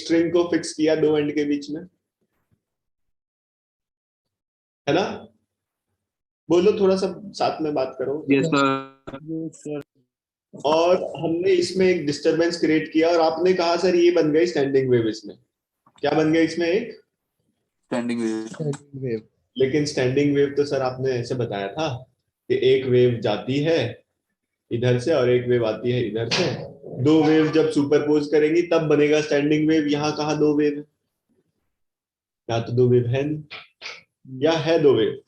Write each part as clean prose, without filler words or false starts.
String को fix किया दो एंड के बीच में, है ना? बोलो, थोड़ा सा साथ में बात करो। Yes sir. और हमने इसमें एक डिस्टरबेंस क्रिएट किया और आपने कहा सर ये बन गई स्टैंडिंग वेव। इसमें क्या बन गया? इसमें एक स्टैंडिंग वेव। लेकिन स्टैंडिंग वेव तो सर आपने ऐसे बताया था कि एक वेव जाती है इधर से और एक वेव आती है इधर से, दो वेव जब सुपरपोज करेंगी तब बनेगा स्टैंडिंग वेव। यहाँ कहाँ दो वेव है? या तो दो वेव है नहीं, या है दो वेव?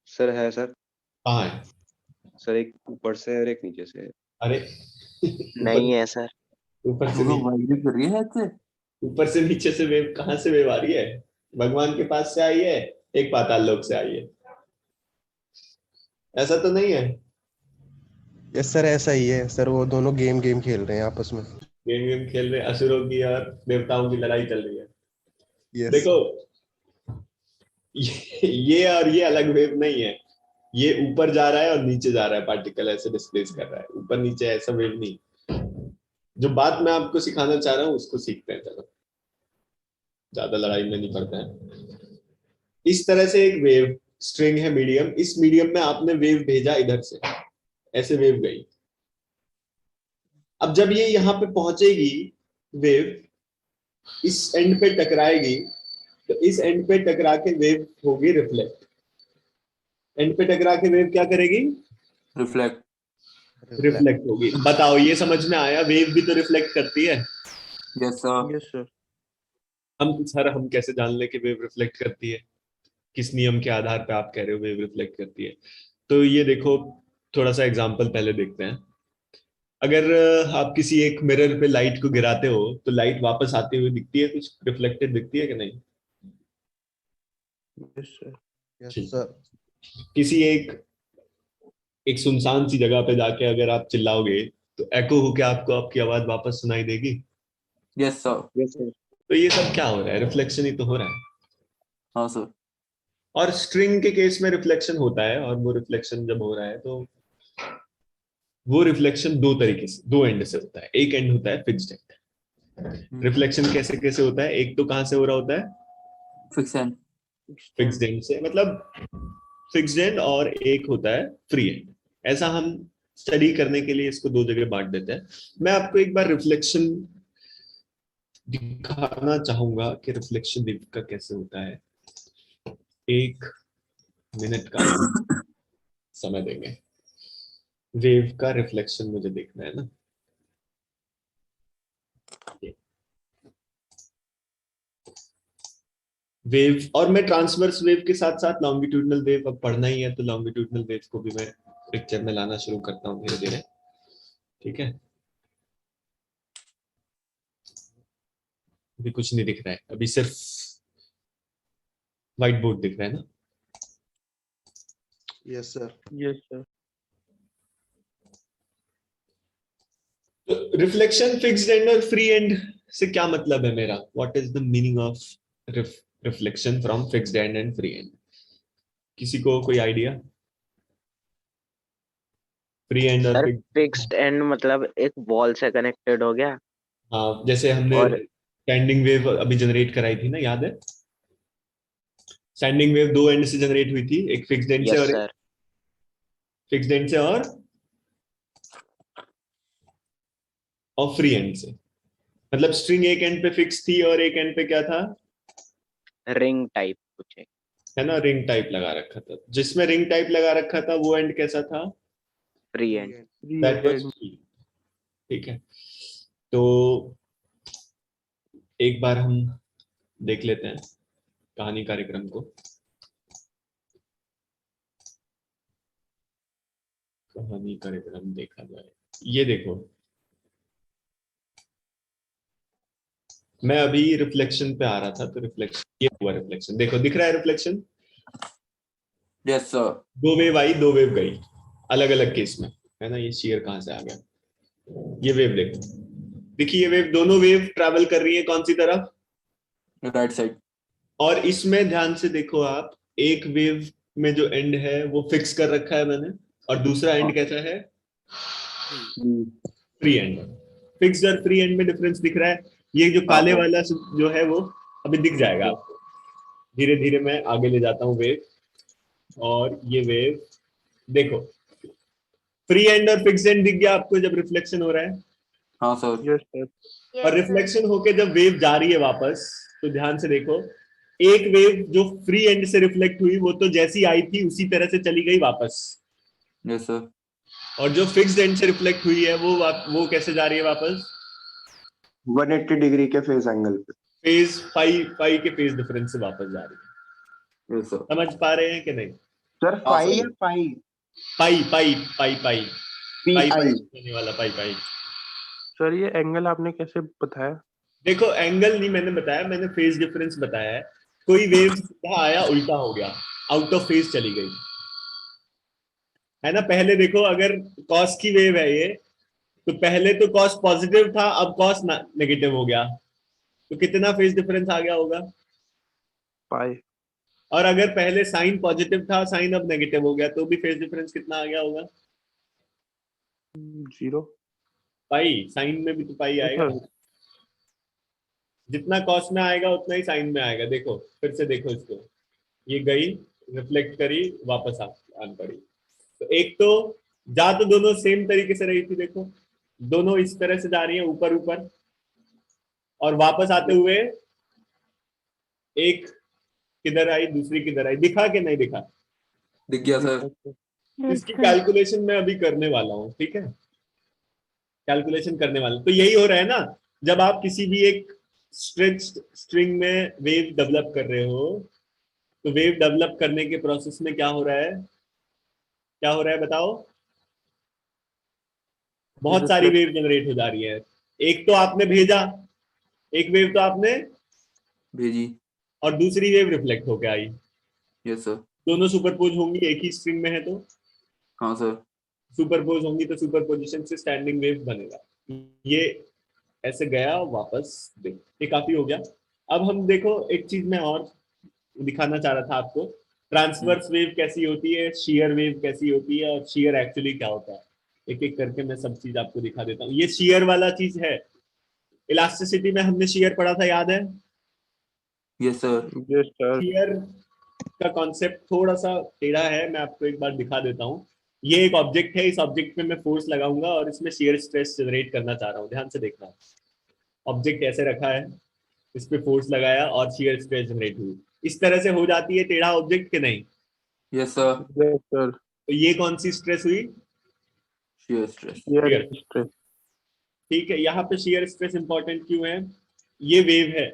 सर है सर। कहाँ है सर एक ऊपर से और एक नीचे से। अरे नहीं है सर। ऊपर से दोनों वाइब्रेट कर रही है ऐसे। ऊपर से नीचे से वेव कहाँ से वेव आ रही है? भगवान के पास से आई है, एक पाताल लोक से आई है। ऐसा तो नहीं है? यस सर, ऐसा ही है सर। वो दोनों गेम खेल रहे हैं आपस में। गेम खेल रहे, असुरों की और देवताओं की लड़ाई चल रही है। यस देखो, ये और ये अलग वेव नहीं है। ये ऊपर जा रहा है और नीचे जा रहा है, पार्टिकल ऐसे डिस्प्लेस कर रहा है, ऊपर नीचे ऐसा वेव नहीं। जो बात मैं आपको सिखाना चाह रहा हूँ उसको सीखते हैं, चलो ज्यादा लड़ाई में नहीं पड़ते हैं। इस तरह से एक वेव स्ट्रिंग है मीडियम, इस मीडियम में आपने वेव भेजा इधर से, ऐसे वेव गई। अब जब ये यहाँ पे पहुंचेगी वेव इस एंड पे टकराएगी, तो इस एंड पे टकरा के वेव होगी रिफ्लेक्ट। एंड पे टकरा के वेव क्या करेगी? रिफ्लेक्ट होगी। बताओ, ये समझ में आया? वेव भी तो रिफ्लेक्ट करती है। Yes sir. Yes sir. हम कैसे जान ले कि वेव रिफ्लेक्ट करती है? किस नियम के आधार पे आप कह रहे हो वेव रिफ्लेक्ट करती है? तो ये देखो, थोड़ा सा एग्जांपल पहले देखते हैं। अगर आप किसी एक मिरर पे लाइट को गिराते हो तो लाइट वापस आती हुई दिखती है, कुछ रिफ्लेक्टेड दिखती है कि नहीं? Yes sir. यस ठीक। सर। किसी एक एक सुनसान सी जगह पे जाके अगर आप चिल्लाओगे तो एको होके आपको आपकी आवाज वापस सुनाई देगी। Yes sir. Yes sir. तो ये सब क्या हो रहा है? रिफ्लेक्शन ही तो हो रहा है। हाँ सर। और स्ट्रिंग के केस में रिफ्लेक्शन होता है, और वो रिफ्लेक्शन जब हो रहा है तो वो रिफ्लेक्शन दो तरीके से, दो एंड से होता है। एक एंड होता है फिक्स्ड एंड। रिफ्लेक्शन कैसे कैसे होता है? एक तो कहां से हो रहा होता है? Fix and. फिक्स्ड एंड से, मतलब फिक्स्ड एंड, और एक होता है फ्री एंड। ऐसा हम स्टडी करने के लिए इसको दो जगह बांट देते हैं। मैं आपको एक बार रिफ्लेक्शन दिखाना चाहूंगा कि रिफ्लेक्शन वेव का कैसे होता है। एक मिनट का समय देंगे। वेव का रिफ्लेक्शन मुझे देखना है ना। वेव, और मैं ट्रांसवर्स वेव के साथ साथ लॉन्गिट्यूडनल वेव अब पढ़ना ही है, तो लॉन्गिट्यूडनल वेव को भी मैं पिक्चर में लाना शुरू करता हूँ धीरे धीरे। ठीक है, अभी कुछ नहीं दिख रहा है, अभी सिर्फ व्हाइट बोर्ड दिख रहा है ना। Yes sir. Yes sir. तो रिफ्लेक्शन, फिक्स्ड एंड और फ्री एंड से क्या मतलब है मेरा? What is the meaning of reflection from fixed and and free and? किसी को कोई आइडिया? फ्री एंड और सर फिक्स्ड एंड मतलब एक वॉल से कनेक्टेड हो गया। हाँ, जैसे हमने और स्टैंडिंग वेव अभी जनरेट कराई थी ना, याद है? स्टैंडिंग वेव दो एंड से जनरेट हुई थी, एक फिक्स्ड एंड से यस और एक सर। फिक्स्ड एंड से और फ्री एंड से। मतलब स्ट्रिंग एक एंड पे फिक्स थी और एक एंड पे क्या था? रिंग टाइप कुछ है। है ना, रिंग टाइप लगा रखा था। जिसमें रिंग टाइप लगा रखा था वो एंड कैसा था? Free and. That was free. ठीक है, तो एक बार हम देख लेते हैं कहानी कार्यक्रम को। कहानी कार्यक्रम देखा जाए, ये देखो, मैं अभी रिफ्लेक्शन पे आ रहा था, तो रिफ्लेक्शन, ये हुआ रिफ्लेक्शन, देखो दिख रहा है रिफ्लेक्शन। Yes sir. दो वेव आई, दो वेव गई, अलग अलग केस में, है ना। ये शेयर कहां से आ गया? ये वेव देखो, देखिए ये वेव, दोनों वेव ट्रैवल कर रही है कौन सी तरफ? Right side. और इसमें ध्यान से देखो आप, एक वेव में जो एंड है वो फिक्स कर रखा है मैंने, और दूसरा एंड कैसा है? Free and. फिक्स्ड और फ्री एंड में डिफरेंस दिख रहा है? ये जो काले वाला जो है वो अभी दिख जाएगा आपको। धीरे धीरे मैं आगे ले जाता हूँ वेव, और ये वेव देखो, फ्री एंड और फिक्स्ड एंड दिख गया आपको जब रिफ्लेक्शन हो रहा है। हाँ सर। Yes sir. और रिफ्लेक्शन होके जब वेव जा रही है वापस, तो ध्यान से देखो, एक वेव जो फ्री एंड से रिफ्लेक्ट हुई वो तो जैसी आई थी उसी तरह से चली गई वापस, यस सर। और जो फिक्स्ड एंड से रिफ्लेक्ट हुई है वो कैसे जा रही है वापस? 180 डिग्री के फेज एंगल पे। फेज पाई के फेज डिफरेंस से वापस जा रही है। Yes sir. समझ पा रहे हैं कि नहीं? सर हाँ, फाई सर। या पाई? पाई पाई पाई पाई पी पाई आई। होने वाला पाई पाई। सर ये एंगल आपने कैसे बताया? देखो एंगल नहीं मैंने बताया, मैंने फेज डिफरेंस बताया है। कोई वेव सीधा आया उल्टा हो गया, आउट ऑफ फेज चली गई, है ना? पहले देखो, अगर कॉस की वेव है ये, तो पहले तो कॉस पॉजिटिव था, अब कॉस नेगेटिव हो गया, तो कितना फेज डिफरेंस आ गया होगा? पाई। और अगर पहले साइन पॉजिटिव था, साइन अब नेगेटिव हो गया, तो भी फेज डिफरेंस कितना आ गया होगा? 0। पाई। साइन में भी तो पाई आएगा, जितना कॉस में आएगा उतना ही साइन में आएगा। देखो फिर से देखो इसको, ये गई, रिफ्लेक्ट करी, वापस आन पड़ी। तो एक तो जा तो दोनों सेम तरीके से रही थी, देखो दोनों इस तरह से जा रही है ऊपर ऊपर, और वापस आते हुए एक किधर आई, दूसरी किधर आई, दिखा कि नहीं दिखा? दिख गया सर। इसकी कैलकुलेशन मैं अभी करने वाला हूँ, ठीक है? कैलकुलेशन करने वाला, तो यही हो रहा है ना, जब आप किसी भी एक स्ट्रेच स्ट्रिंग में वेव डेवलप कर रहे हो, तो वेव डेवलप करने के प्रोसेस में क्या हो रहा है, क्या हो रहा है बताओ? बहुत सारी वेव जनरेट हो जा रही है। एक तो आपने भेजा, एक वेव तो आपने भेजी। और दूसरी वेव रिफ्लेक्ट होके आई, यस सर। दोनों सुपरपोज होंगी, एक ही स्ट्रिंग में है तो हाँ सर। सुपरपोज होंगी, तो सुपरपोजिशन से स्टैंडिंग वेव बनेगा। ये ऐसे गया वापस, देख ये काफी हो गया। अब हम देखो एक चीज मैं और दिखाना चाह रहा था आपको, ट्रांसवर्स वेव कैसी होती है, शियर वेव कैसी होती है, और शियर एक्चुअली क्या होता है। एक एक करके मैं सब चीज आपको दिखा देता हूँ। ये शियर वाला चीज है, इलास्टिसिटी में हमने शियर पढ़ा था, याद है? Yes sir. Yes sir. Shear का कॉन्सेप्ट थोड़ा सा टेढ़ा है, मैं आपको एक बार दिखा देता हूँ। ये एक ऑब्जेक्ट है, इस ऑब्जेक्ट में मैं फोर्स लगाऊंगा और इसमें शियर स्ट्रेस जनरेट करना चाह रहा हूँ। ध्यान से देखना, ऑब्जेक्ट ऐसे रखा है, इस पे फोर्स लगाया और शियर स्ट्रेस जनरेट हुई, इस तरह से हो जाती है टेढ़ा ऑब्जेक्ट के नहीं? Yes sir. Yes sir. तो ये कौन सी स्ट्रेस हुई? Shear stress. शियर। स्ट्रेस। ठीक है, यहाँ पे शियर स्ट्रेस इंपॉर्टेंट क्यों है? ये वेव है,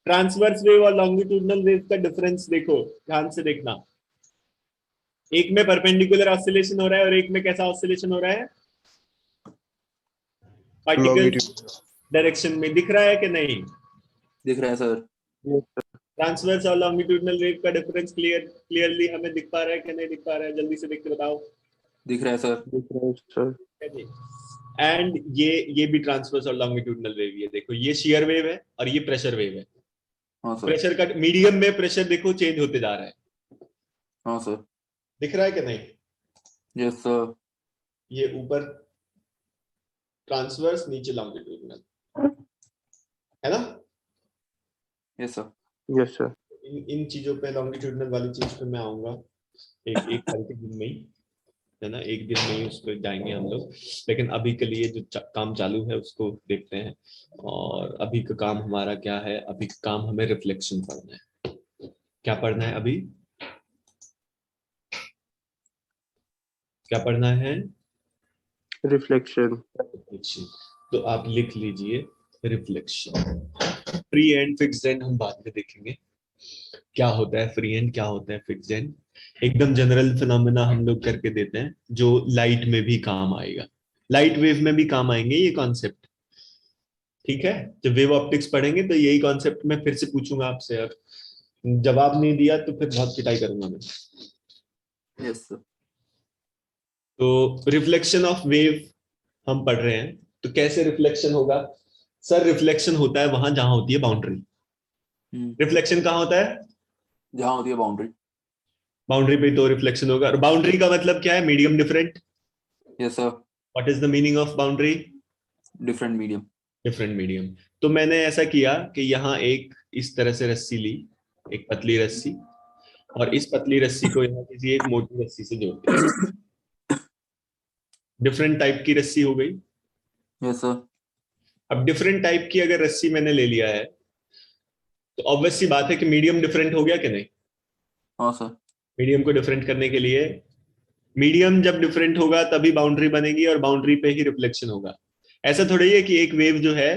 ट्रांसवर्स वेव और लॉन्गिट्यूडनल वेव का डिफरेंस देखो, ध्यान से देखना। एक में परपेंडिकुलर ऑसिलेशन हो रहा है और एक में कैसा ऑसिलेशन हो रहा है? पार्टिकल डायरेक्शन में। दिख रहा है कि नहीं? दिख रहा है सर। ट्रांसवर्स और लॉन्गिट्यूडनल वेव का डिफरेंस क्लियरली हमें दिख पा रहा है कि नहीं दिख पा रहा है? जल्दी से देख के बताओ। दिख रहा है सर। दिख रहा है सर। एंड ये भी ट्रांसवर्स और लॉन्गिट्यूडनल वेव, ये देखो ये शियर वेव है और ये प्रेशर वेव है। हाँ सर। प्रेशर का मीडियम में प्रेशर देखो चेंज होते जा रहा है, हाँ सर। दिख रहा है कि नहीं? Yes sir. ये ऊपर ट्रांसवर्स, नीचे लॉन्गिट्यूडनल, है ना? Yes sir. Yes sir. इन चीजों पे, लॉन्गिट्यूडनल वाली चीज पे मैं आऊंगा एक कल के दिन में ही, है ना? एक दिन में ही उस पर जाएंगे हम लोग, लेकिन अभी के लिए जो काम चालू है उसको देखते हैं। और अभी का काम हमारा क्या है? अभी का काम हमें रिफ्लेक्शन पढ़ना है। क्या पढ़ना है अभी? क्या पढ़ना है? रिफ्लेक्शन। रिफ्लेक्शन। तो आप लिख लीजिए reflection. Free and fixed and हम बाद में देखेंगे, क्या होता है फ्री एंड, क्या होता है फिक्स्ड एंड। एकदम जनरल फिनोमेना हम लोग करके देते हैं जो लाइट में भी काम आएगा, लाइट वेव में भी काम आएंगे ये कॉन्सेप्ट, ठीक है? जब वेव ऑप्टिक्स पढ़ेंगे तो यही कॉन्सेप्ट मैं फिर से पूछूंगा आपसे, और जवाब नहीं दिया तो फिर बहुत पिटाई करूंगा मैं। Yes sir. तो रिफ्लेक्शन ऑफ वेव हम पढ़ रहे हैं, तो कैसे रिफ्लेक्शन होगा? सर रिफ्लेक्शन होता है वहां जहां होती है बाउंड्री। रिफ्लेक्शन कहाँ होता है? जहाँ होती है बाउंड्री। बाउंड्री पे तो रिफ्लेक्शन होगा। और बाउंड्री का मतलब क्या है? Medium different. Yes sir. What is the meaning of boundary? different medium. Different medium. तो मैंने ऐसा किया कि यहाँ एक इस तरह से रस्सी ली, एक पतली रस्सी, और इस पतली रस्सी को यहाँ किसी एक मोटी रस्सी से जोड़ दिया। डिफरेंट टाइप की रस्सी हो गई। Yes sir. अब डिफरेंट टाइप की अगर रस्सी मैंने ले लिया है तो ऑब्वियस सी बात है कि मीडियम डिफरेंट हो गया कि नहीं। हाँ सर। मीडियम को डिफरेंट करने के लिए, मीडियम जब डिफरेंट होगा तभी बाउंड्री बनेगी और बाउंड्री पे ही रिफ्लेक्शन होगा। ऐसा थोड़ी है कि एक वेव जो है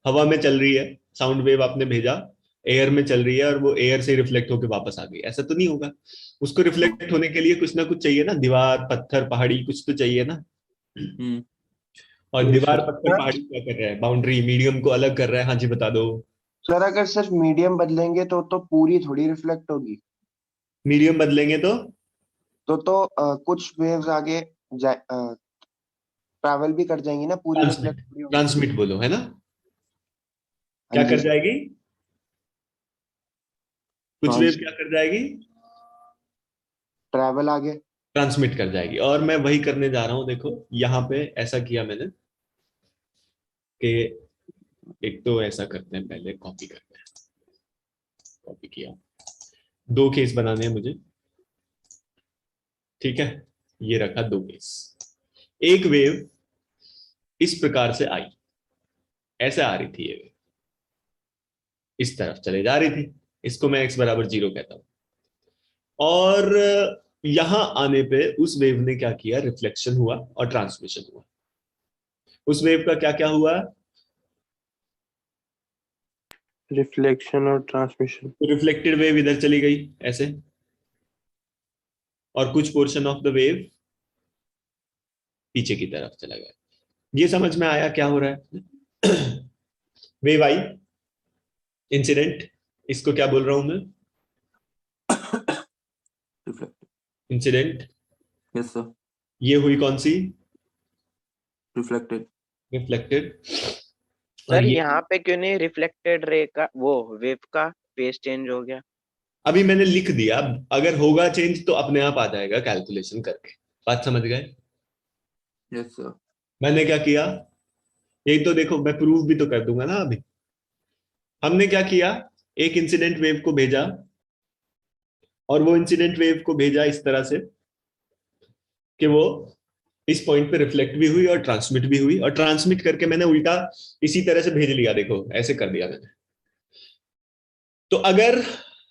हवा में चल रही है, साउंड वेव आपने भेजा, एयर में चल रही है और वो एयर से रिफ्लेक्ट होकर वापस आ गई, ऐसा तो नहीं होगा। उसको रिफ्लेक्ट होने के लिए कुछ ना कुछ चाहिए ना, दीवार पत्थर पहाड़ी कुछ तो चाहिए ना। और दीवार पत्थर पहाड़ी क्या कर रहा है, बाउंड्री मीडियम को अलग कर रहा है। हाँ जी बता दो। सर अगर सिर्फ मीडियम बदलेंगे तो पूरी थोड़ी रिफ्लेक्ट होगी। मीडियम बदलेंगे तो कुछ वेव्स आगे ट्रैवल भी कर जाएंगी ना, पूरी रिफ्लेक्ट थोड़ी होगी। ट्रांसमिट बोलो, है ना। क्या हाँ जी कर सर। जाएगी, कुछ हाँ वेव जी। क्या कर जाएगी, ट्रैवल आगे। ट्रांसमिट कर जाएगी। और मैं वही करने जा रहा हूं। देखो यहाँ पे ऐसा किया मैंने कि एक तो ऐसा करते हैं, पहले कॉपी करते हैं। कॉपी किया, दो केस बनाने हैं मुझे, ठीक है। ये रखा दो केस। एक वेव इस प्रकार से आई, ऐसे आ रही थी ये वेव, इस तरफ चले जा रही थी, इसको मैं x बराबर 0 कहता हूं। और यहां आने पे उस वेव ने क्या किया, रिफ्लेक्शन हुआ और ट्रांसमिशन हुआ। उस वेव का क्या क्या हुआ, रिफ्लेक्शन और ट्रांसमिशन। तो रिफ्लेक्टेड वेव इधर चली गई ऐसे, और कुछ पोर्शन ऑफ द वेव पीछे की तरफ चला गया। ये समझ में आया क्या हो रहा है। वेव आई, इंसिडेंट, इसको क्या बोल रहा हूं मैं, Reflect. इंसिडेंट। Yes sir. ये हुई कौन सी, Reflected. रिफ्लेक्टेड। सर यहाँ पे क्यों नहीं रिफ्लेक्टेड रे का वो वेव का फेस चेंज हो गया? अभी मैंने लिख दिया, अगर होगा चेंज तो अपने आप आ जाएगा कैलकुलेशन करके। बात समझ गए। Yes sir. मैंने क्या किया, यही तो देखो, मैं प्रूव भी तो कर दूंगा ना। अभी हमने क्या किया, एक इंसिडेंट वेव को भेजा, और वो इंसिडेंट वेव को भेजा इस तरह से कि वो इस पॉइंट पे रिफ्लेक्ट भी हुई और ट्रांसमिट भी हुई, और ट्रांसमिट करके मैंने उल्टा इसी तरह से भेज लिया। देखो ऐसे कर दिया मैंने। तो अगर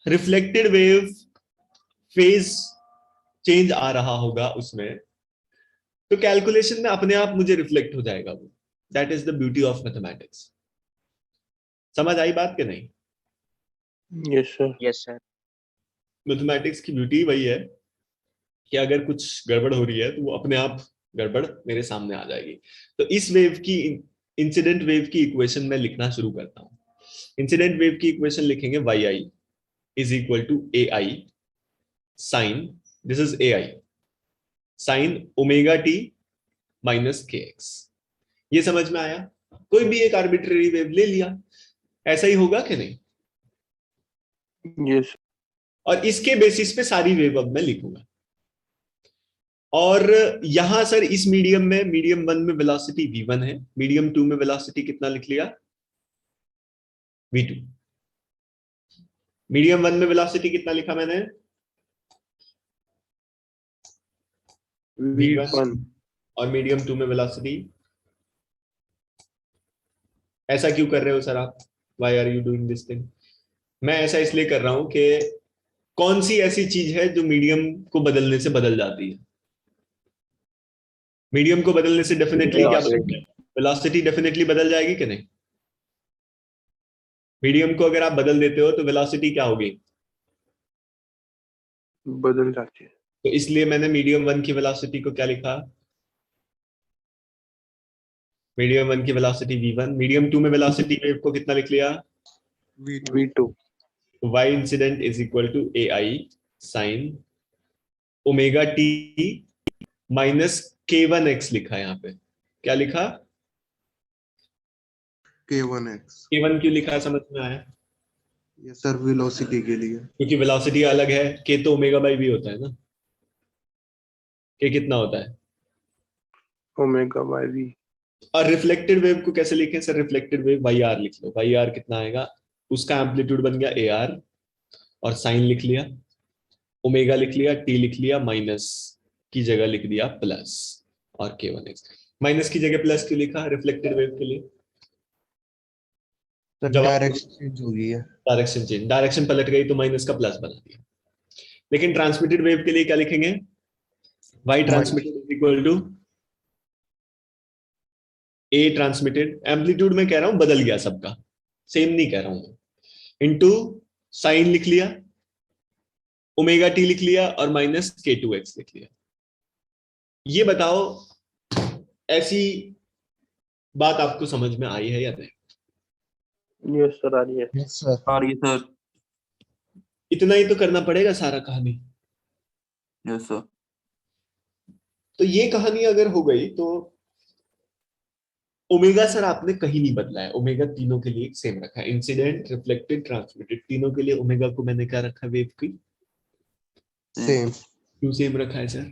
रिफ्लेक्टेड वेव फेज चेंज आ रहा होगा उसमें, तो कैलकुलेशन में अपने आप मुझे रिफ्लेक्ट हो जाएगा वो। That is the beauty of mathematics. समझ आई बात कि नहीं। Yes sir. Yes sir. Mathematics की ब्यूटी वही है कि अगर कुछ गड़बड़ हो रही है तो वो अपने आप गड़बड़ मेरे सामने आ जाएगी। तो इस वेव की, इंसिडेंट वेव की इक्वेशन में लिखना शुरू करता हूं। इंसिडेंट वेव की इक्वेशन लिखेंगे yi is equal to ai sine, this is ai sine omega T minus kx। ये समझ में आया। कोई भी एक आर्बिट्रेरी वेव ले लिया, ऐसा ही होगा कि नहीं। यस। और इसके बेसिस पे सारी वेव अब मैं लिखूंगा। और यहां सर इस मीडियम में, मीडियम 1 में वेलोसिटी v1 है, मीडियम 2 में वेलोसिटी कितना लिख लिया, v2। मीडियम 1 में वेलोसिटी कितना लिखा मैंने, v1, और मीडियम 2 में वेलोसिटी। ऐसा क्यों कर रहे हो सर आप, why are you doing this thing. मैं ऐसा इसलिए कर रहा हूं कि कौन सी ऐसी चीज है जो मीडियम को बदलने से बदल जाती है। मीडियम को बदलने से डेफिनेटली क्या बदलता है, वेलोसिटी डेफिनेटली बदल जाएगी कि नहीं। मीडियम को अगर आप बदल देते हो तो वेलोसिटी क्या होगी, बदल जाती है। तो इसलिए मैंने मीडियम 1 की वेलोसिटी को क्या लिखा, मीडियम 1 की वेलोसिटी v1। मीडियम 2 में वेलोसिटी वेव को कितना लिख लिया, v2। y incident is equal to ai sine omega T minus k1x लिखा है यहाँ पे। क्या लिखा, k1x। k1 क्यों लिखा, समझ में आया। ये सर वेलोसिटी के लिए। क्योंकि वेलोसिटी अलग है, k तो ओमेगा बाई v होता है ना। k कितना होता है, ओमेगा बाय v। और रिफ्लेक्टेड वेव को कैसे लिखें sir? Reflected wave y r लिख लो। वाई आर कितना आएगा? उसका एम्पलीट्यूड बन गया ए आर, और साइन लिख लिया, ओमेगा लिख लिया, टी लिख लिया, माइनस की जगह लिख दिया प्लस, और k1x। माइनस की जगह प्लस क्यों लिखा रिफ्लेक्टेड वेव के लिए? तो जब डायरेक्शन चेंज हो गई है। डायरेक्शन चेंज, डायरेक्शन पलट गई तो माइनस का प्लस बना दिया। लेकिन ट्रांसमिटेड वेव के लिए क्या लिखेंगे? Y transmitted is equal to a transmitted, amplitude में कह रहा हूं बदल गया सबका, सेम नहीं कह रहा हूं, इनटू साइन लिख लिया, ओमेगा टी लिख लिया, और माइनस k2x लिख लिया। ये बताओ ऐसी बात आपको समझ में आई है या नहीं? यस सर, आ रही है। Yes sir. आ रही है सर। इतना ही तो करना पड़ेगा सारा कहानी। Yes sir. तो ये कहानी अगर हो गई तो ओमेगा सर आपने कहीं नहीं बदला है, ओमेगा तीनों के लिए सेम रखा है, इंसिडेंट, रिफ्लेक्टेड, ट्रांसमिटेड, तीनों के लिए ओमेगा को मैंने क्या रखा वेव की? सेम। क्यों सेम रखा है सर?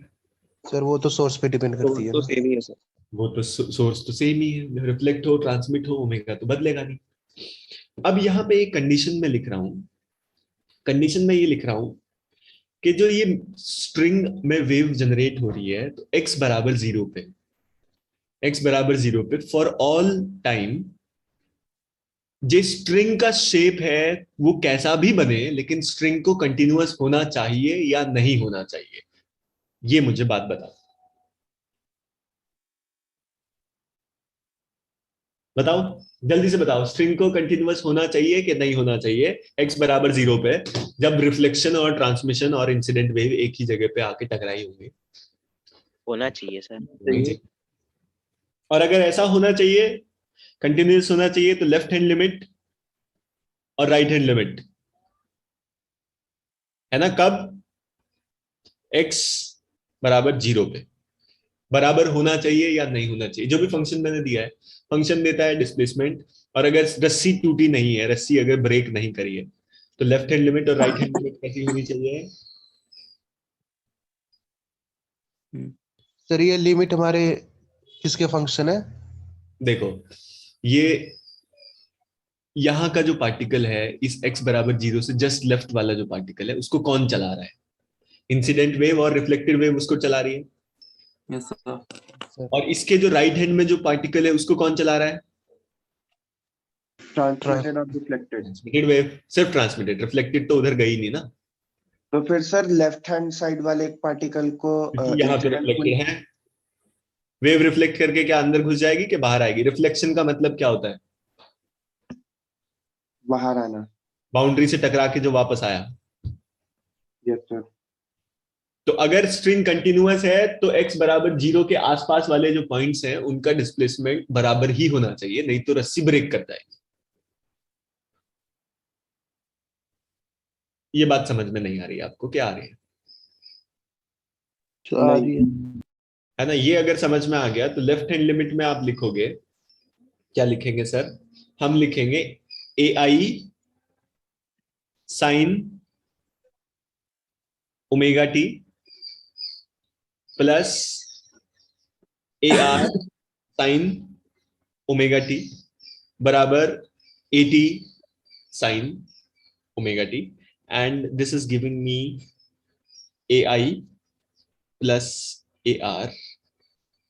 सर वो तो सोर्स पे डिपेंड करती है तो ना। सेम ही है सर। वो तो सोर्स तो सेम ही है, रिफ्लेक्ट हो ट्रांसमिट हो ओमेगा तो बदलेगा नहीं। अब यहाँ पे एक कंडीशन में लिख रहा हूं, कंडीशन में ये लिख रहा हूं कि जो ये स्ट्रिंग में वेव जनरेट हो रही है तो x बराबर 0 पे, x बराबर 0 पे फॉर ऑल टाइम, जो स्ट्रिंग का शेप है वो कैसा भी बने लेकिन स्ट्रिंग को कंटिन्यूअस होना चाहिए या नहीं होना चाहिए, ये मुझे बात बताओ। बताओ जल्दी से बताओ, स्ट्रिंग को कंटिन्यूअस होना चाहिए कि नहीं होना चाहिए x बराबर 0 पे, जब रिफ्लेक्शन और ट्रांसमिशन और इंसिडेंट वेव एक ही जगह पे आके टकराई होंगी? होना चाहिए सर। चाहिए। और अगर ऐसा होना चाहिए, कंटिन्यूअस होना चाहिए, तो लेफ्ट हैंड लिमिट और राइट हैंड लिमिट है ना, कब? x बराबर 0 पे बराबर होना चाहिए या नहीं होना चाहिए। जो भी फंक्शन मैंने दिया है, फंक्शन देता है डिस्प्लेसमेंट, और अगर रस्सी टूटी नहीं है, रस्सी अगर ब्रेक नहीं करी है, तो लेफ्ट हैंड लिमिट और राइट हैंड लिमिट कैसी होनी चाहिए? सर ये लिमिट हमारे किसके फंक्शन है? देखो ये यहाँ का जो पार्टिकल है इस x बराबर 0 से जस्ट लेफ्ट वाला जो पार्टिकल है उसको कौन चला रहा है? इंसिडेंट वेव और रिफ्लेक्टेड वेव उसको चला रही है। Yes sir. और इसके जो राइट हैंड में जो पार्टिकल है उसको कौन चला रहा है? ट्रांसमिटेड और रिफ्लेक्टेड। Transmitted wave. सिर्फ ट्रांसमिटेड, रिफ्लेक्टेड तो उधर गई नहीं ना, तो फिर सर लेफ्ट हैंड साइड वाले एक पार्टिकल को क्योंकि यहाँ पे रिफ्लेक्टेड है। वेव रिफ्लेक्ट करके क्या अंदर घुस जाएगी कि बाहर आएगी? रिफ्लेक्शन का मतलब क्या होता है? बाहर आना। बाउंड्री से टकरा के जो वापस आया। Yes sir. तो अगर स्ट्रिंग कंटिन्यूअस है तो x बराबर 0 के आसपास वाले जो पॉइंट्स हैं उनका डिस्प्लेसमेंट बराबर ही होना चाहिए, नहीं तो रस्सी ब्रेक कर जाएगी। ये बात समझ में नहीं आ रही आपको? क्या आ रही है? आ रही है ना? ये अगर समझ में आ गया तो लेफ्ट हैंड लिमिट में आप लिखोगे, क्या लिखेंगे सर? हम लिखेंगे A I sine omega T plus A R sine omega T बराबर A T sine omega T, and this is giving me A I plus A R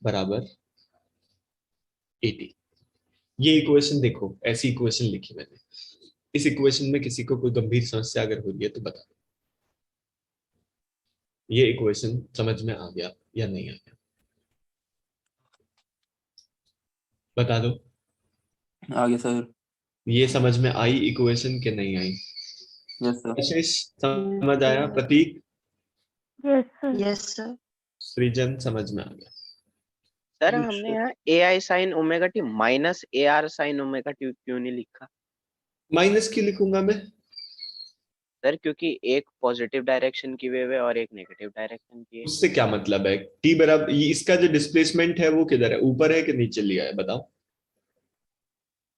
बराबर ए टी। ये इक्वेशन देखो, ऐसी इक्वेशन लिखी मैंने। इस इक्वेशन में किसी को कोई गंभीर समस्या अगर हो रही है तो बता दो। ये इक्वेशन समझ में आ गया या नहीं आ गया? बता दो। आगे सर। ये समझ में आई इक्वेशन के नहीं आई? Yes sir. आशीष समझ आया? प्रतीक? Yes sir. सृजन समझ में आ गया? सर हमने यहाँ A I sine omega T minus A R sine omega T क्यों नहीं लिखा? माइनस क्यों लिखूंगा मैं? सर क्योंकि एक पॉजिटिव डायरेक्शन की वेव है और एक नेगेटिव डायरेक्शन की है। उससे क्या मतलब है? टी बराबर, इसका जो डिस्प्लेसमेंट है वो किधर है, ऊपर है कि नीचे लिया है बताओ?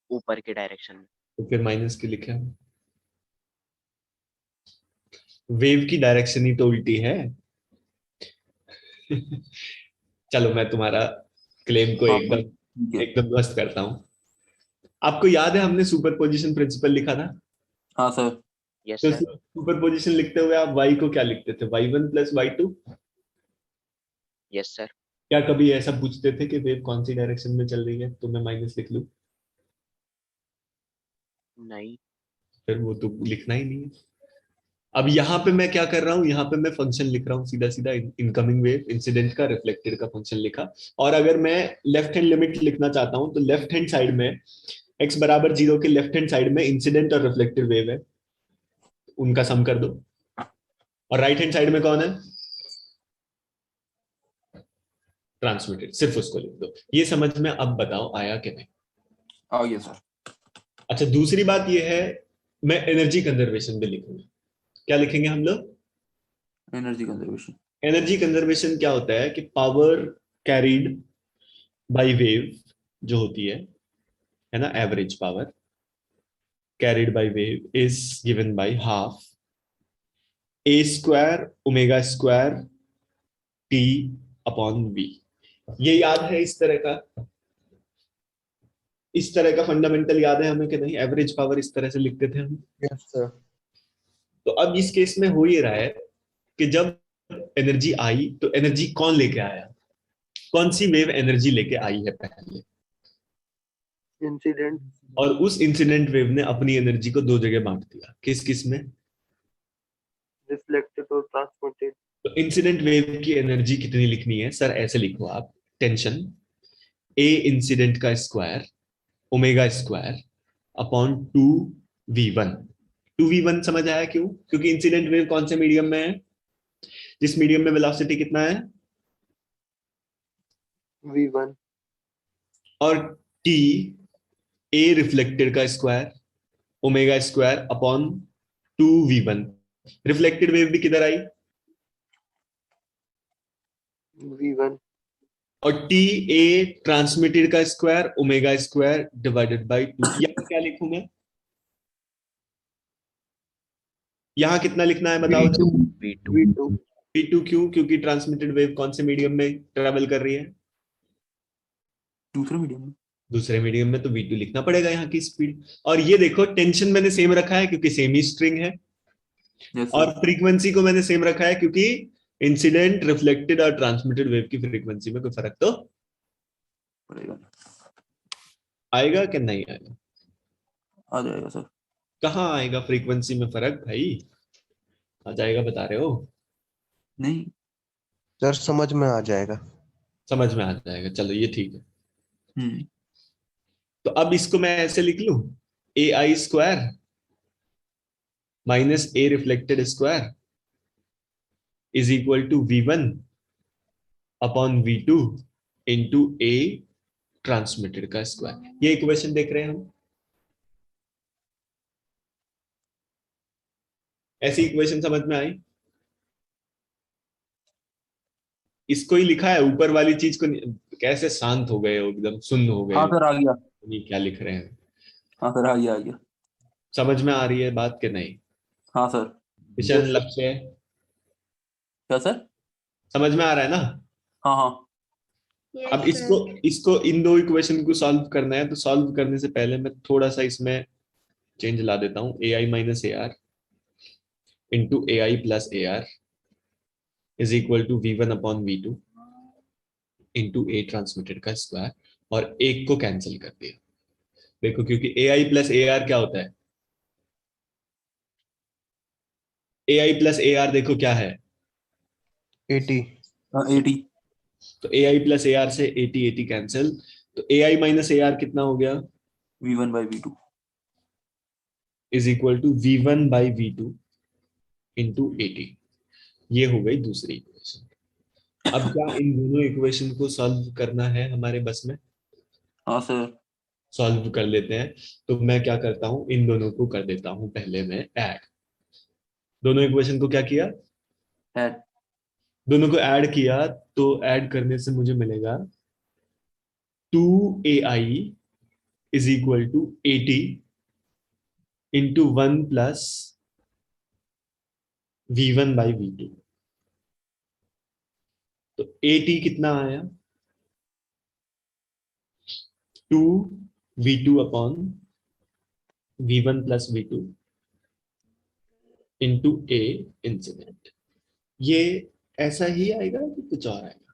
ऊपर के डायरेक्शन में। तो फिर माइनस क्यों लिखा है? वेव की डायरेक्शन ही तो उल्टी है। चलो मैं तुम्हारा क्लेम को एकदम ठीक है। एकदम मस्त करता हूँ। आपको याद है हमने सुपरपोजिशन प्रिंसिपल लिखा था? हाँ सर। यस तो सर। सुपरपोजिशन लिखते हुए आप y को क्या लिखते थे? y1 plus y2। Yes sir. क्या कभी ऐसा पूछते थे कि वेव कौन सी डायरेक्शन में चल रही है तो मैं माइनस लिख लूं? नहीं। फिर वो तो लिखना ही नहीं है। अब यहाँ पे मैं क्या कर रहा हूँ, यहाँ पे मैं फंक्शन लिख रहा हूँ सीधा सीधा, इनकमिंग वेव, इंसिडेंट का, रिफ्लेक्टेड का फंक्शन लिखा। और अगर मैं लेफ्ट हैंड लिमिट लिखना चाहता हूँ तो लेफ्ट हैंड साइड में x बराबर 0 के लेफ्ट हैंड साइड में इंसिडेंट और रिफ्लेक्टेड वेव है, उनका सम कर दो। और राइट हैंड साइड में कौन है? ट्रांसमिटेड, सिर्फ उसको लिख दो। ये समझ में अब बताओ आया कि नहीं? आ गया सर। अच्छा, दूसरी बात ये है, मैं एनर्जी कंजर्वेशन भी लिखूंगा। क्या लिखेंगे हम लोग? Energy conservation. एनर्जी कंजर्वेशन क्या होता है कि पावर कैरीड बाय वेव जो होती है ना, average power carried by wave is given by half a square omega square t upon v। ये याद है? इस तरह का फंडामेंटल याद है हमें कि नहीं? एवरेज पावर इस तरह से लिखते थे हम। Yes sir. तो अब इस केस में हो ये रहा है कि जब एनर्जी आई तो एनर्जी कौन लेके आया? कौन सी वेव एनर्जी लेके आई है पहले? इंसिडेंट। और उस इंसिडेंट वेव ने अपनी एनर्जी को दो जगह बांट दिया। किस किस में? रिफ्लेक्टेड और ट्रांसमिटेड। तो इंसिडेंट वेव की एनर्जी कितनी लिखनी है सर? ऐसे लिखो आप, टेंशन ए इंसिडेंट का square omega square upon 2v1। 2v1 समझ आया क्यों? क्योंकि इंसिडेंट वेव कौन से मीडियम में है? जिस मीडियम में वेलोसिटी कितना है? v1। और t ए रिफ्लेक्टेड का square omega square upon 2v1। Reflected wave भी किधर आई? v1। और टी ए ट्रांसमिटेड का square omega square divided by 2। यहाँ क्या लिखूं मैं? यहाँ कितना लिखना है बताओ? v2। v2 क्यों? क्योंकि ट्रांसमिटेड वेव कौन से मीडियम में ट्रेवल कर रही है? दूसरे मीडियम में। दूसरे मीडियम में, तो v2 लिखना पड़ेगा यहाँ की स्पीड। और ये देखो, टेंशन मैंने सेम रखा है क्योंकि सेम ही स्ट्रिंग है, यस और सर। फ्रीक्वेंसी को मैंने सेम रखा है क्योंकि इंसिडेंट, रिफ्लेक्टेड और ट्रांसमिटेड वेव की फ्रीक्वेंसी में कोई फर्क तो पड़ेगा। आएगा कि नहीं आएगा? आ जाएगा सर। कहाँ आएगा फ्रीक्वेंसी में फर्क भाई? आ जाएगा बता रहे हो? नहीं। सर समझ में आ जाएगा। समझ में आ जाएगा, चलो ये ठीक है। हम्म। तो अब इसको मैं ऐसे लिख लूं, A I square minus A reflected square is equal to v1 upon v2 into A transmitted का स्क्वायर। ये इक्वेशन देख रहे हैं हम? ऐसी इक्वेशन समझ में आई? इसको ही लिखा है, ऊपर वाली चीज को कैसे शांत हो गए हो, एकदम सुन्न हो गए हाँ हो, सर आ गया। ये क्या लिख रहे हैं? हाँ सर आ गया आ गया। समझ में आ रही है बात के नहीं? हाँ सर। मिशन लक्ष्य क्या सर? समझ में आ रहा है ना? हाँ हाँ। अब इसको इसको इन दो इक्वेशन को सॉल्व करना है, तो सॉल्व करने से पहले मैं थोड़ा सा इसमें चेंज ला देता हूं। A I minus A R into A I plus A R is equal to V one upon v2 into A transmitted का स्क्वायर, और एक को कैंसिल कर दिया। देखो, क्योंकि ए आई प्लस ए आर क्या होता है? ए आई प्लस ए आर देखो क्या है? 80। 80। तो ए आई प्लस ए आर से 80 80 कैंसिल, तो ए आई माइनस ए आर कितना हो गया? v1/v2 is equal to v1 by v2 into 80। ये हो गई दूसरी इक्वेशन। अब क्या इन दोनों इक्वेशन को सॉल्व करना है हमारे बस में? हाँ सर। सॉल्व कर लेते हैं। तो मैं क्या करता हूं, इन दोनों को कर देता हूं पहले मैं ऐड। दोनों इक्वेशन को क्या किया? ऐड। दोनों को ऐड किया, तो ऐड करने से मुझे मिलेगा 2ai is equal to 80 into 1 plus v1 by v2। तो 80 कितना आया? 2v2 upon v1 plus v2 into A incident. ये ऐसा ही आएगा कि कुछ और आएगा?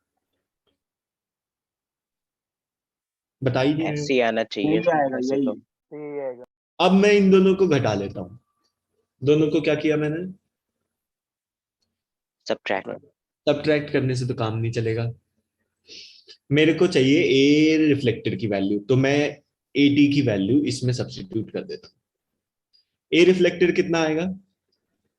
बता ही नहीं रहे हो। ऐसे ही आना चाहिए यही आएगा, वैसे यही। तो। यही आएगा। अब मैं इन दोनों को घटा लेता हूं। दोनों को क्या किया मैंने? सब्ट्रैक्ट करने से तो काम नहीं चलेगा। मेरे को चाहिए ए रिफ्लेक्टेड की वैल्यू, तो मैं एटी की वैल्यू इसमें सब्स्टिट्यूट कर देता हूं। ए रिफ्लेक्टेड कितना आएगा?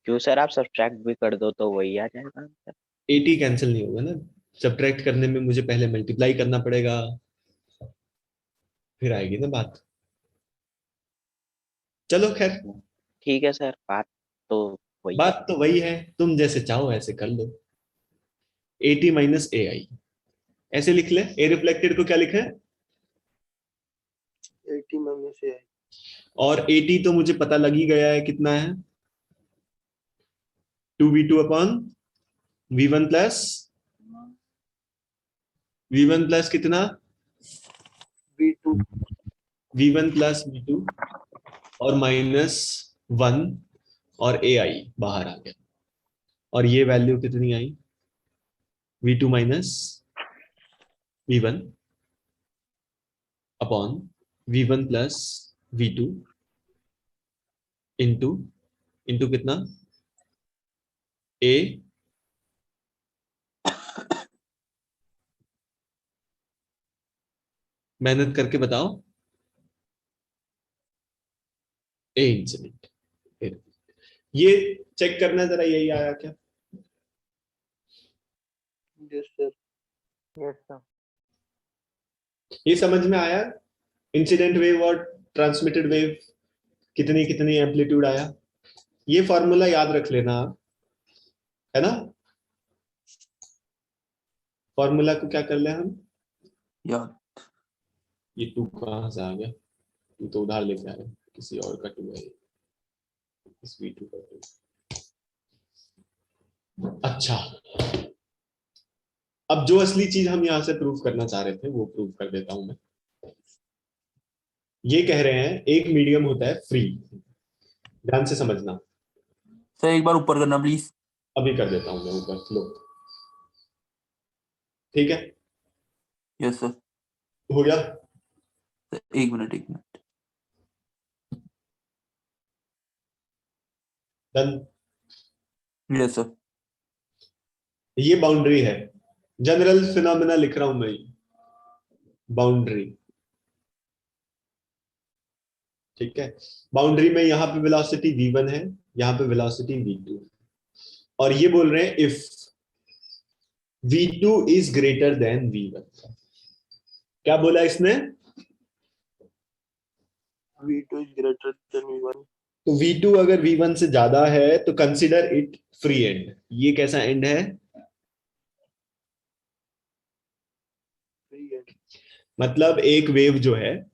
क्यों सर, आप सब्ट्रैक्ट भी कर दो तो वही आ जाएगा आंसर। एटी कैंसिल नहीं होगा ना, सब्ट्रैक्ट करने में मुझे पहले मल्टीप्लाई करना पड़ेगा, फिर आएगी ना बात। चलो खैर, ठीक है सर, बात तो वही है, तुम जैसे चाहो ऐसे कर लो। 80 माइनस ए आई ऐसे लिख ले। ए रिफ्लेक्टेड को क्या लिखे? 80 में से है। और 80 तो मुझे पता लग ही गया है कितना है, 2v2 अपॉन v1 प्लस कितना? V2 v1 प्लस v2 और माइनस 1 और ए आई बाहर आ गया। और ये वैल्यू कितनी आई? v2 minus v1 upon v1 plus v2 into कितना? ए मेहनत करके बताओ। ए इंसिडेंट। ये चेक करना जरा, यही आया क्या? Yes sir. Yes sir. ये समझ में आया? इंसिडेंट वेव और ट्रांसमिटेड वेव कितनी कितनी एम्पलीट्यूड आया? ये फॉर्मूला याद रख लेना आप, है ना? फॉर्मूला को क्या कर ले हम? याद। ये 2 कहां से आ गया? तू तो उधार लेके आ रहे, किसी और का 2 है, इस v2 का 2। अच्छा, अब जो असली चीज हम यहां से प्रूव करना चाह रहे थे वो प्रूव कर देता हूं मैं। ये कह रहे हैं एक मीडियम होता है फ्री, ध्यान से समझना। सर एक बार ऊपर करना प्लीज। अभी कर देता हूं मैं ऊपर, लो। ठीक है, यस सर। हो गया? एक मिनट। डन। Yes sir. ये बाउंड्री है, जनरल फिनोमेना लिख रहा हूं मैं, बाउंड्री। ठीक है, बाउंड्री में यहां पे वेलोसिटी v1 है, यहां पे वेलोसिटी v2, और ये बोल रहे हैं if v2 is greater than v1। क्या बोला इसने? V2 is greater than V1। तो v2 अगर v1 से ज्यादा है तो कंसीडर इट फ्री एंड। ये कैसा एंड है? फ्री है। मतलब एक वेव जो है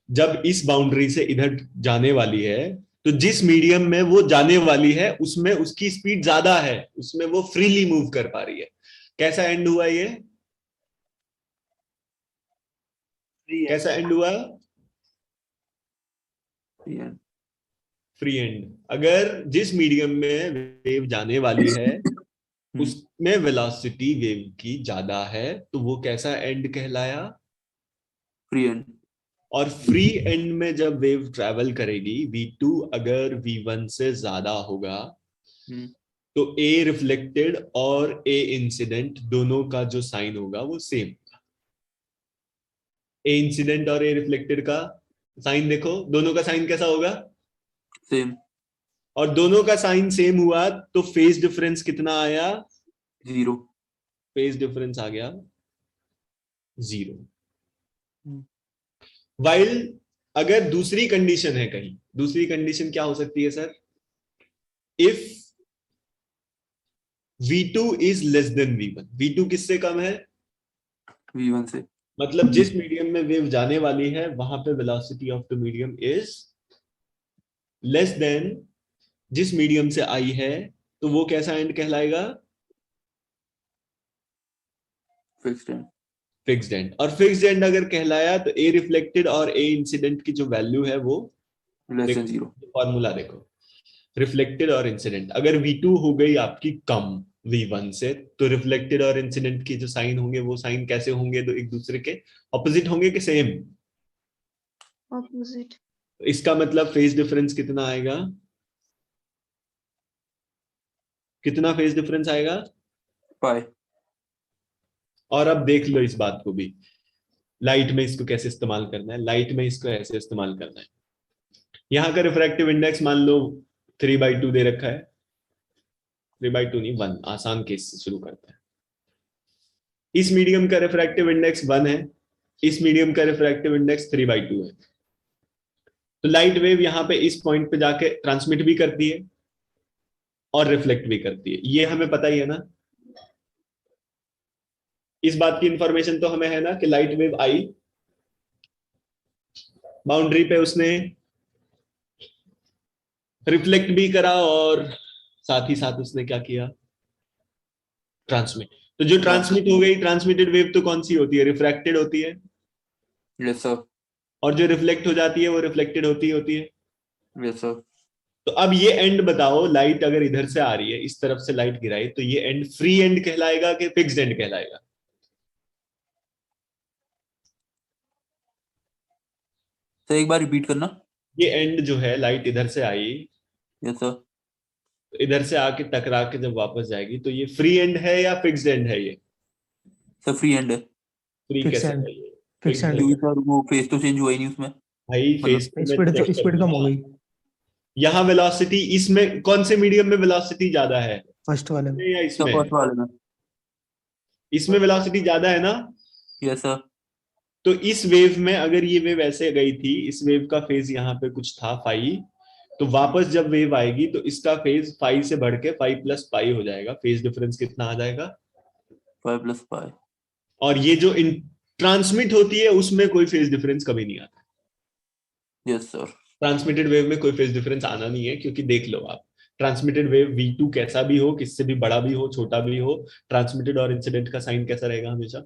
जब इस बाउंड्री से इधर जाने वाली है, तो जिस मीडियम में वो जाने वाली है उसमें उसकी स्पीड ज्यादा है, उसमें वो फ्रीली मूव कर पा रही है। कैसा एंड हुआ ये? कैसा एंड हुआ? Free and. अगर जिस मीडियम में वेव जाने वाली है उसमें वेलोसिटी वेव की ज्यादा है तो वो कैसा एंड कहलाया? Free and. और फ्री एंड में जब वेव ट्रैवल करेगी, v2 अगर v1 से ज्यादा होगा तो a रिफ्लेक्टेड और a इंसिडेंट दोनों का जो साइन होगा वो सेम होगा। a इंसिडेंट और a रिफ्लेक्टेड का साइन देखो, दोनों का साइन कैसा होगा? सेम। और दोनों का साइन सेम हुआ तो फेज डिफरेंस कितना आया? 0। फेज डिफरेंस आ गया 0। वाइल अगर दूसरी कंडीशन है कहीं, दूसरी कंडीशन क्या हो सकती है sir? If v2 is less than v1। v2 किससे कम है? v1 से। मतलब जिस मीडियम में वेव जाने वाली है वहां पे velocity of the medium is less than जिस मीडियम से आई है, तो वो कैसा एंड कहलाएगा? Fixed and. Fixed and. और फिक्स्ड एंड अगर कहलाया तो ए रिफ्लेक्टेड और ए इंसिडेंट की जो वैल्यू है वो लेस देन 0। फॉर्मूला देखो, रिफ्लेक्टेड और इंसिडेंट, अगर V2 हो गई आपकी कम V1 से, तो रिफ्लेक्टेड और इंसिडेंट की जो साइन होंगे वो साइन कैसे होंगे? तो एक दूसरे के ऑपोजिट होंगे कि सेम? Opposite. इसका मतलब फेज डिफरेंस कितना आएगा? कितना फेज डिफरेंस आएगा? पाई। और अब देख लो इस बात को भी, लाइट में इसको कैसे इस्तेमाल करना है। लाइट में इसको ऐसे इस्तेमाल करना है, यहां का रिफ्रैक्टिव इंडेक्स मान लो 3/2 दे रखा है, 3/2 नहीं 1, आसान केस से शुरू करते हैं। इस मीडियम का रिफ्रैक्टिव इंडेक्स 1 है, इस मीडियम का रिफ्रैक्टिव इंडेक्स 3/2 है। तो लाइट वेव यहां पे इस पॉइंट पे जाके ट्रांसमिट भी करती है और रिफ्लेक्ट भी करती है, ये हमें पता ही है ना। इस बात की इंफॉर्मेशन तो हमें है ना कि लाइट वेव आई, बाउंड्री पे उसने रिफ्लेक्ट भी करा और साथ ही साथ उसने क्या किया? ट्रांसमिट। तो जो ट्रांसमिट हो गई, ट्रांसमिटेड वेव तो कौन सी होती है? रिफ्रैक्टेड होती है। Yes sir. और जो रिफ्लेक्ट हो जाती है वो रिफ्लेक्टेड होती है। Yes sir. तो अब ये एंड बताओ, लाइट अगर इधर से आ रही है, इस तरफ से लाइट गिराई, तो ये एंड फ्री एंड कहलाएगा कि फिक्स्ड एंड कहलाएगा? सर एक बार रिपीट करना। ये एंड जो है, लाइट इधर से आई, यस सर। तो इधर से आके टकरा के जब वापस जाएगी, तो ये फ्री एंड है या फिक्स्ड एंड है? ये सर फ्री एंड है। फ्री Fixed कैसे end. है ये? Fixed end. क्योंकि सर वो फेस तो चेंज हुआ ही नहीं उसमें। भाई फेस स्पीड कम हो गई यहाँ वेलोसिटी, इसमें कौन से मीडियम में वेलोसिटी ज्यादा है? फर्स्ट वाले में। या सर इसमें? फर्स्ट वाले में। इसमें वेलोसिटी ज्यादा है ना। Yes sir. तो इस वेव में अगर ये वेव ऐसे गई थी, इस वेव का फेज यहाँ पे कुछ था फाई, तो वापस जब वेव आएगी तो इसका फेज फाई से बढ़ के फाई प्लस पाई हो जाएगा। फेज डिफरेंस कितना आ जाएगा? 5 + पाई। और ये जो ट्रांसमिट होती है उसमें कोई फेज डिफरेंस कभी नहीं आता। Yes sir. ट्रांसमिटेड वेव में कोई फेज डिफरेंस आना नहीं है, क्योंकि देख लो आप, ट्रांसमिटेड वेव V2 कैसा भी हो, किससे भी बड़ा भी हो, छोटा भी हो, ट्रांसमिटेड और इंसिडेंट का साइन कैसा रहेगा? हमेशा